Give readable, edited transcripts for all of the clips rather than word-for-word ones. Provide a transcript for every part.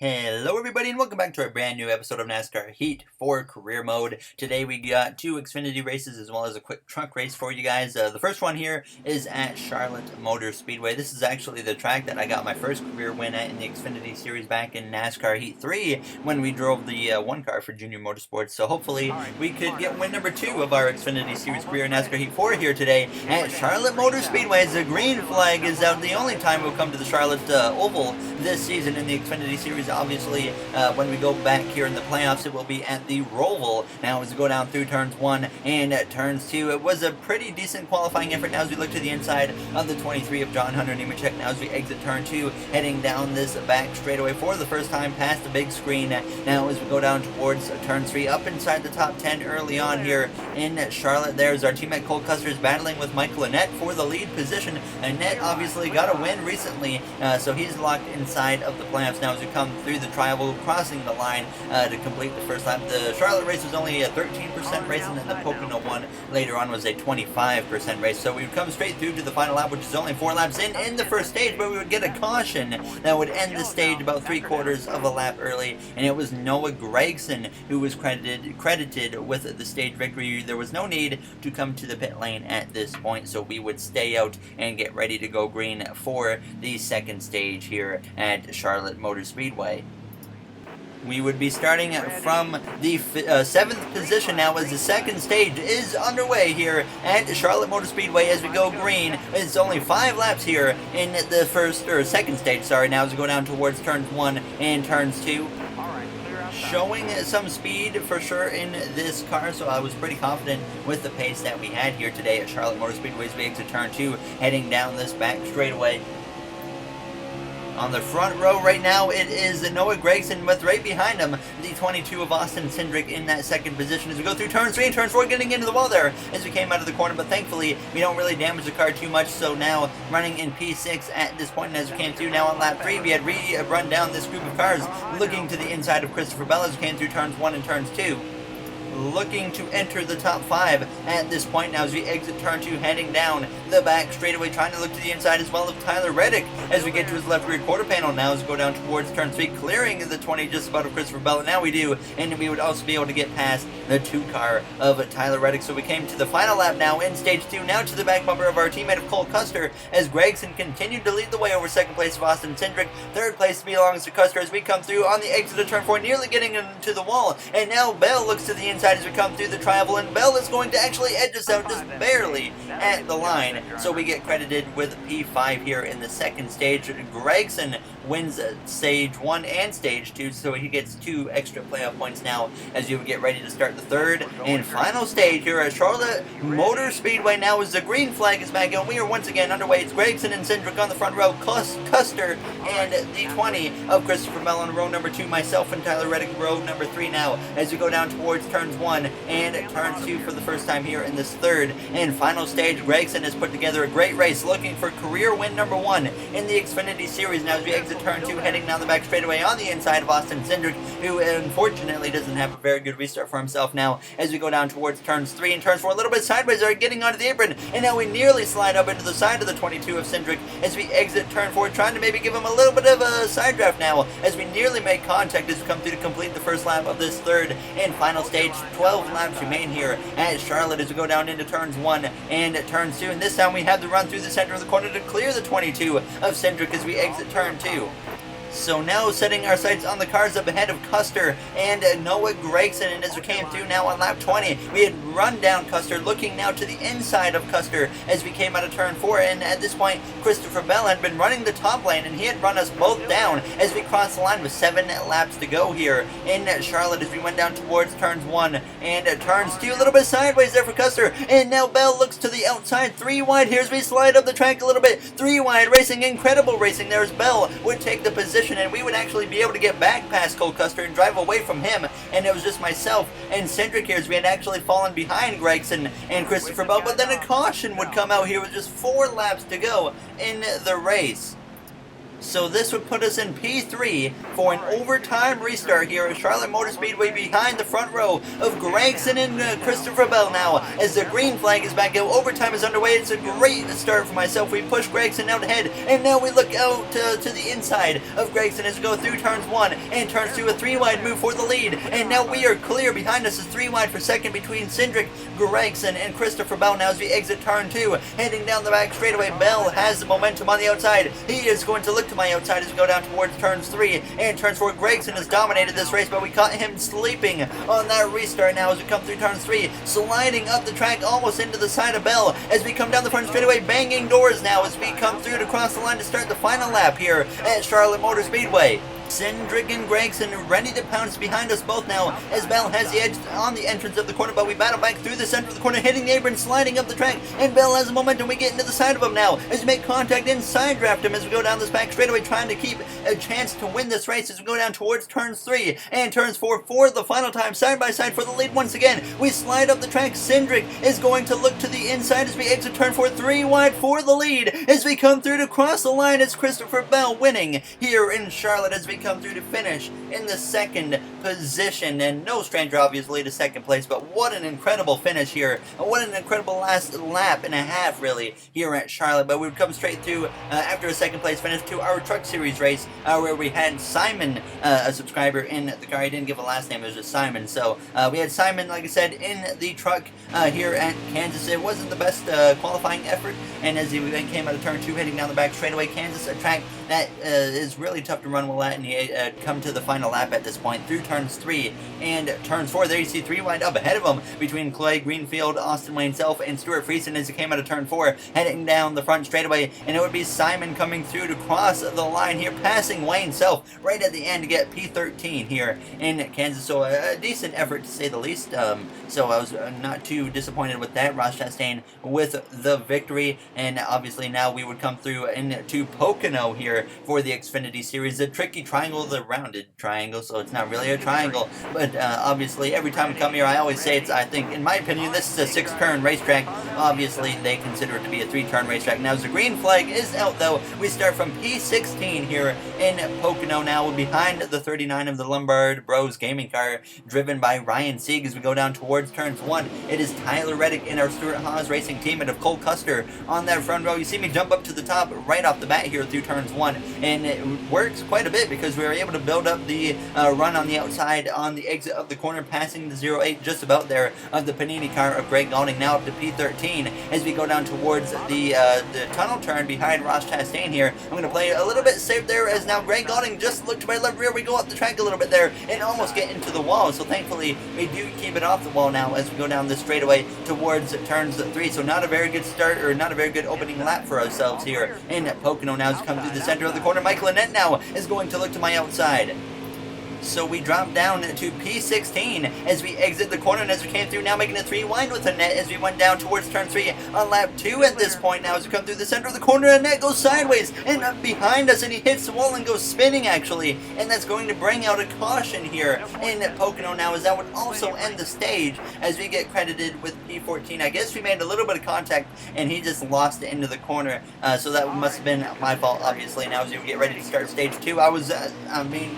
Hello everybody and welcome back to a brand new episode of NASCAR Heat for Career Mode. Today we got two Xfinity races as well as a quick truck race for you guys. The first one here is at Charlotte Motor Speedway. This is actually the track that I got my first career win at in the Xfinity Series back in NASCAR Heat 3 when we drove the one car for Junior Motorsports. So hopefully we could get win number 2 of our Xfinity Series career in NASCAR Heat 4 here today at Charlotte Motor Speedway. The green flag is out. The only time we'll come to the Charlotte Oval this season in the Xfinity Series. Obviously, when we go back here in the playoffs, it will be at the Roval. Now, as we go down through turns 1 and turns 2, it was a pretty decent qualifying effort. Now, as we look to the inside of the 23 of John Hunter Nemechek, now as we exit turn 2, heading down this back straightaway for the first time past the big screen. Now, as we go down towards turn 3, up inside the top 10 early on here in Charlotte, there's our teammate Cole Custer's battling with Michael Annett for the lead position. Annett obviously got a win recently, so he's locked inside of the playoffs. Now, as we come through the tribal, crossing the line to complete the first lap. The Charlotte race was only a 13% race, and then the Pocono one later on was a 25% race. So we would come straight through to the final lap, which is only 4 laps in the first stage, but we would get a caution that would end the stage about 3/4 of a lap early, and it was Noah Gragson who was credited with the stage victory. There was no need to come to the pit lane at this point, so we would stay out and get ready to go green for the second stage here at Charlotte Motor Speedway. We would be starting from the 7th position now as the second stage is underway here at Charlotte Motor Speedway as we go green. It's only 5 laps here in the second stage, now as we go down towards turns 1 and turns 2. Showing some speed for sure in this car, so I was pretty confident with the pace that we had here today at Charlotte Motor Speedway as we exit turn 2, heading down this back straightaway. On the front row right now, it is Noah Gragson, with right behind him the 22 of Austin Cindric in that second position as we go through turn 3 and turn 4, getting into the wall there as we came out of the corner, but thankfully we don't really damage the car too much. So now running in P6 at this point, and as we came through now on lap 3, we had run down this group of cars looking to the inside of Christopher Bell as we came through turns 1 and turns 2. Looking to enter the top 5 at this point now as we exit turn 2, heading down the back straightaway, trying to look to the inside as well of Tyler Reddick as we get to his left rear quarter panel. Now as we go down towards turn 3, clearing the 20 just about of Christopher Bell, and now we do, and we would also be able to get past the 2 car of Tyler Reddick. So we came to the final lap now in stage 2, now to the back bumper of our teammate of Cole Custer as Gragson continued to lead the way over second place of Austin Cindric. Third place belongs to Custer as we come through on the exit of turn 4, nearly getting into the wall, and now Bell looks to the inside as we come through the tribal, and Bell is going to actually edge us out just barely at the line, so we get credited with P5 here in the second stage. Gragson wins stage 1 and stage 2, so he gets 2 extra playoff points now as you get ready to start the third and final stage here at Charlotte Motor Speedway. Now as the green flag is back and we are once again underway. It's Gragson and Cindric on the front row, Custer and the 20 of Christopher Bell on row number 2, myself and Tyler Reddick row number 3 now as we go down towards turns 1 and turns 2 for the first time here in this third and final stage. Gragson has put together a great race looking for career win number 1 in the Xfinity Series. Now as we exit turn 2, heading down the back straightaway on the inside of Austin Cindric, who unfortunately doesn't have a very good restart for himself. Now as we go down towards turns 3 and turns 4, a little bit sideways, are getting onto the apron, and now we nearly slide up into the side of the 22 of Cindric as we exit turn 4, trying to maybe give him a little bit of a side draft now as we nearly make contact as we come through to complete the first lap of this third and final stage. 12 laps remain here at Charlotte as we go down into turns 1 and turns 2, and this time we have the run through the center of the corner to clear the 22 of Cindric as we exit turn 2. So now setting our sights on the cars up ahead of Custer and Noah Gragson, and as we came through now on lap 20, we had run down Custer, looking now to the inside of Custer as we came out of turn 4, and at this point Christopher Bell had been running the top lane and he had run us both down as we crossed the line with 7 laps to go here in Charlotte as we went down towards turns 1 and turns 2, a little bit sideways there for Custer, and now Bell looks to the outside, 3 wide here as we slide up the track a little bit, 3 wide racing, incredible racing there as Bell would take the position, and we would actually be able to get back past Cole Custer and drive away from him, and it was just myself and Cindric here as we had actually fallen behind Gragson and Christopher Bell, but then a caution would come out here with just 4 laps to go in the race. So this would put us in P3 for an overtime restart here at Charlotte Motor Speedway behind the front row of Gregson and Christopher Bell now. As the green flag is back out, overtime is underway. It's a great start for myself. We push Gregson out ahead, and now we look out to the inside of Gregson as we go through turns 1 and turns 2. A 3-wide move for the lead, and now we are clear. Behind us is 3-wide for second between Cindric, Gregson, and Christopher Bell. Now as we exit turn 2, heading down the back straightaway, Bell has the momentum on the outside. He is going to look to my outside as we go down towards turns 3 and turns 4. Gregson has dominated this race, but we caught him sleeping on that restart now as we come through turns 3, sliding up the track almost into the side of Bell as we come down the front straightaway, banging doors now as we come through to cross the line to start the final lap here at Charlotte Motor Speedway. Cindric and Gregson ready to pounce behind us both now as Bell has the edge on the entrance of the corner, but we battle back through the center of the corner, hitting the apron, sliding up the track, and Bell has the momentum. We get into the side of him now as we make contact inside draft him as we go down this back straightaway, trying to keep a chance to win this race as we go down towards turns 3 and turns 4 for the final time, side by side for the lead once again. We slide up the track. Cindric is going to look to the inside as we exit turn 4, 3-wide for the lead as we come through to cross the line. It's Christopher Bell winning here in Charlotte as we come through to finish in the second position, and no stranger obviously to second place, but what an incredible finish here, what an incredible last lap and a half really here at Charlotte. But we would come straight through after a second place finish to our Truck Series race where we had Simon, a subscriber in the car. He didn't give a last name, it was just Simon. So we had Simon, like I said, in the truck here at Kansas. It wasn't the best qualifying effort, and as he then came out of turn 2 heading down the back straightaway, Kansas, a track that is really tough to run well at, and he come to the final lap at this point through turns 3 and turns 4. There you see 3-wide up ahead of him between Clay Greenfield, Austin Wayne Self, and Stuart Friesen as he came out of turn 4 heading down the front straightaway, and it would be Simon coming through to cross the line here, passing Wayne Self right at the end to get P13 here in Kansas. So a decent effort to say the least. So I was not too disappointed with that. Ross Chastain with the victory, and obviously now we would come through into Pocono here for the Xfinity Series, a tricky triangle, the rounded triangle, so it's not really a triangle, but obviously every time we come here I always say I think, in my opinion, this is a 6-turn racetrack. Obviously they consider it to be a 3-turn racetrack. Now as the green flag is out though, we start from P16 here in Pocono now, behind the 39 of the Lombard Bros gaming car driven by Ryan Sieg. As we go down towards turns 1, it is Tyler Reddick in our Stuart Haas Racing teammate of Cole Custer on that front row. You see me jump up to the top right off the bat here through turns 1, and it works quite a bit because we were able to build up the run on the outside on the exit of the corner, passing the 08 just about there of the Panini car of Greg Gaulding, now up to P13 as we go down towards the tunnel turn behind Ross Chastain here. I'm going to play a little bit safe there as now Greg Gaulding just looked to my left rear. We go up the track a little bit there and almost get into the wall, so thankfully we do keep it off the wall now as we go down this straightaway towards turns 3. So not a very good start, or not a very good opening lap for ourselves here in Pocono. Now as we come through the center of the corner, Michael Annette now is going to look to my outside. So we drop down to P16 as we exit the corner, and as we came through now making a 3-wide with Annette as we went down towards turn 3 on lap 2 at this point. Now as we come through the center of the corner, Annette goes sideways and up behind us, and he hits the wall and goes spinning actually, and that's going to bring out a caution here in Pocono now, as that would also end the stage as we get credited with P14. I guess we made a little bit of contact and he just lost it into the corner, so that must have been my fault obviously. Now as we get ready to start stage 2, I was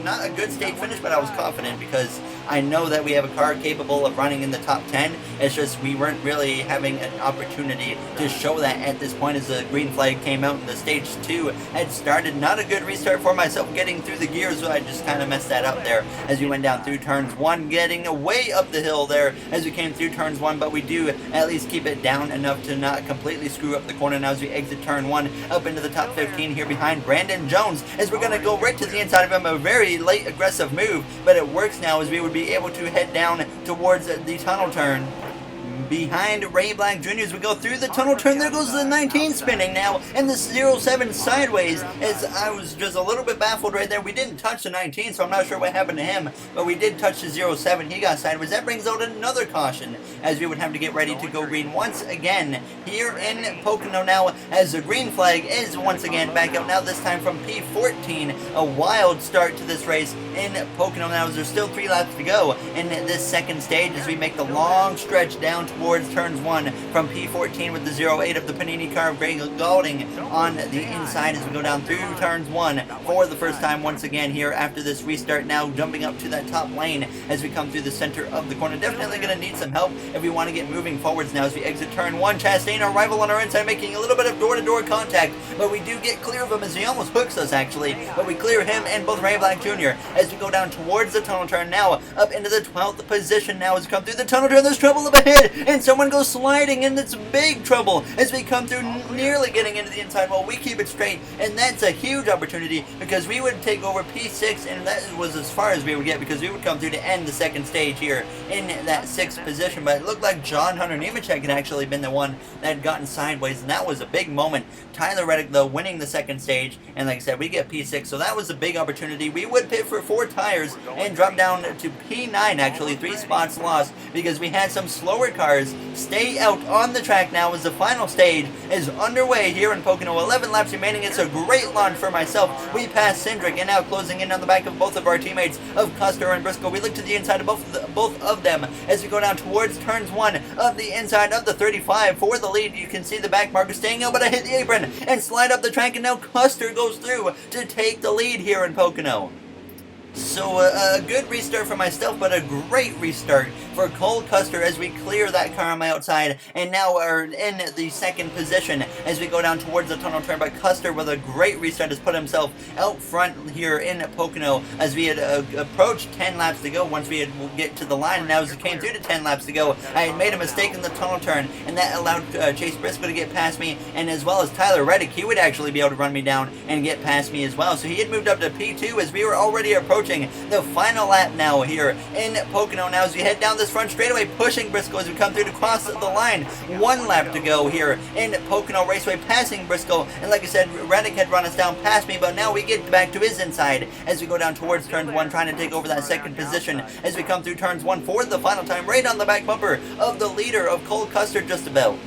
not a good stage finish, but I was confident because I know that we have a car capable of running in the top 10. It's just we weren't really having an opportunity to show that at this point as the green flag came out and the stage 2 had started. Not a good restart for myself getting through the gears, so I just kind of messed that up there as we went down through turns 1, getting way up the hill there as we came through turns 1, but we do at least keep it down enough to not completely screw up the corner. Now as we exit turn 1 up into the top 15 here behind Brandon Jones, as we're going to go right to the inside of him. A very late aggressive move, but it works now as we would be able to head down towards the tunnel turn behind Ray Black Jr. as we go through the tunnel turn. There goes the 19 spinning now, and the 07 sideways, as I was just a little bit baffled right there. We didn't touch the 19, so I'm not sure what happened to him, but we did touch the 07. He got sideways. That brings out another caution as we would have to get ready to go green once again here in Pocono now, as the green flag is once again back out now, this time from P14. A wild start to this race in Pocono now, as there's still 3 laps to go in this second stage as we make the long stretch down towards turns 1 from P14 with the 08 of the Panini car of Greg Galding on the inside as we go down through turns 1 for the first time once again here after this restart. Now jumping up to that top lane as we come through the center of the corner. Definitely going to need some help if we want to get moving forwards now as we exit turn 1. Chastain, our rival on our inside, making a little bit of door-to-door contact, but we do get clear of him as he almost hooks us actually, but we clear him and both Ray Black Jr. as we go down towards the tunnel turn now, up into the 12th position now as we come through the tunnel turn. There's trouble up ahead, and someone goes sliding, and it's big trouble as we come through, nearly getting into the inside while we keep it straight, and that's a huge opportunity because we would take over P6, and that was as far as we would get because we would come through to end the second stage here in that 6th position. But it looked like John Hunter Nemechek had actually been the one that had gotten sideways, and that was a big moment. Tyler Reddick, though, winning the second stage, and like I said, we get P6, so that was a big opportunity. We would pit for 4 tires and drop down to P9, actually, 3 spots lost because we had some slower cars stay out on the track now as the final stage is underway here in Pocono. 11 laps remaining. It's a great launch for myself. We passed Cindric and now closing in on the back of both of our teammates of Custer and Briscoe. We look to the inside of both of them as we go down towards turns 1 of the inside of the 35 for the lead. You can see the back marker staying out, but I hit the apron and slide up the track, and now Custer goes through to take the lead here in Pocono. So a good restart for myself, but a great restart for Cole Custer as we clear that car on my outside, and now are in the second position as we go down towards the tunnel turn. But Custer, with a great restart, has put himself out front here in Pocono as we had approached 10 laps to go once we had get to the line. And now as it came through to 10 laps to go, I had made a mistake in the tunnel turn, and that allowed Chase Briscoe to get past me, and as well as Tyler Reddick. He would actually be able to run me down and get past me as well. So he had moved up to P2 as we were already approaching the final lap now here in Pocono. Now as we head down this front straightaway, pushing Briscoe as we come through to cross the line. 1 lap to go here in Pocono Raceway, passing Briscoe, and like I said, Reddick had run us down past me, but now we get back to his inside as we go down towards turn 1, trying to take over that second position as we come through turns 1 for the final time, right on the back bumper of the leader of Cole Custer just about.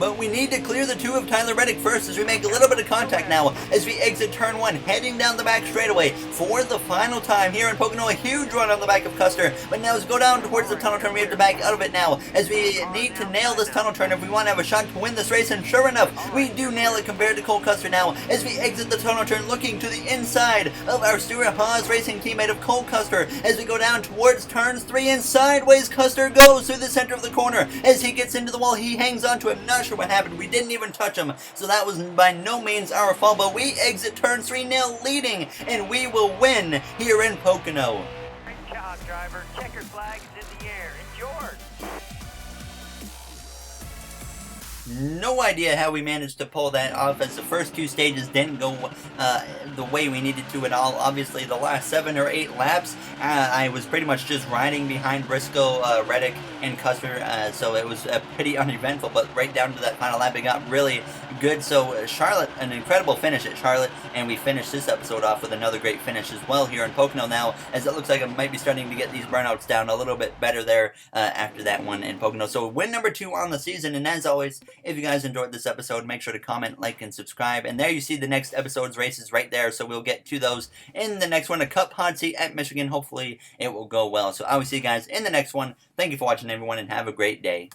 But we need to clear the 2 of Tyler Reddick first as we make a little bit of contact now as we exit turn 1, heading down the back straightaway for the final time here in Pocono. A huge run on the back of Custer, but now as we go down towards the tunnel turn, we have to back out of it now as we need to nail this tunnel turn if we want to have a shot to win this race, and sure enough, we do nail it compared to Cole Custer now as we exit the tunnel turn, looking to the inside of our Stuart Haas Racing teammate of Cole Custer as we go down towards turns 3, and sideways Custer goes through the center of the corner as he gets into the wall. He hangs onto it. Not sure what happened. We didn't even touch him, so that was by no means our fault, but we exit turn 3 now leading, and we will win here in Pocono. Great job, driver. Checker flag is in the air. It's yours. No idea how we managed to pull that off as the first 2 stages didn't go the way we needed to at all. Obviously, the last 7 or 8 laps, I was pretty much just riding behind Briscoe, Reddick, and Custer, so it was pretty uneventful, but right down to that final lap, it got really good. So Charlotte, an incredible finish at Charlotte, and we finished this episode off with another great finish as well here in Pocono now, as it looks like I might be starting to get these burnouts down a little bit better there after that one in Pocono. So win number 2 on the season, and as always, if you guys enjoyed this episode, make sure to comment, like, and subscribe. And there you see the next episode's races right there, so we'll get to those in the next one. A Cup hot seat at Michigan. Hopefully it will go well. So I will see you guys in the next one. Thank you for watching, everyone, and have a great day.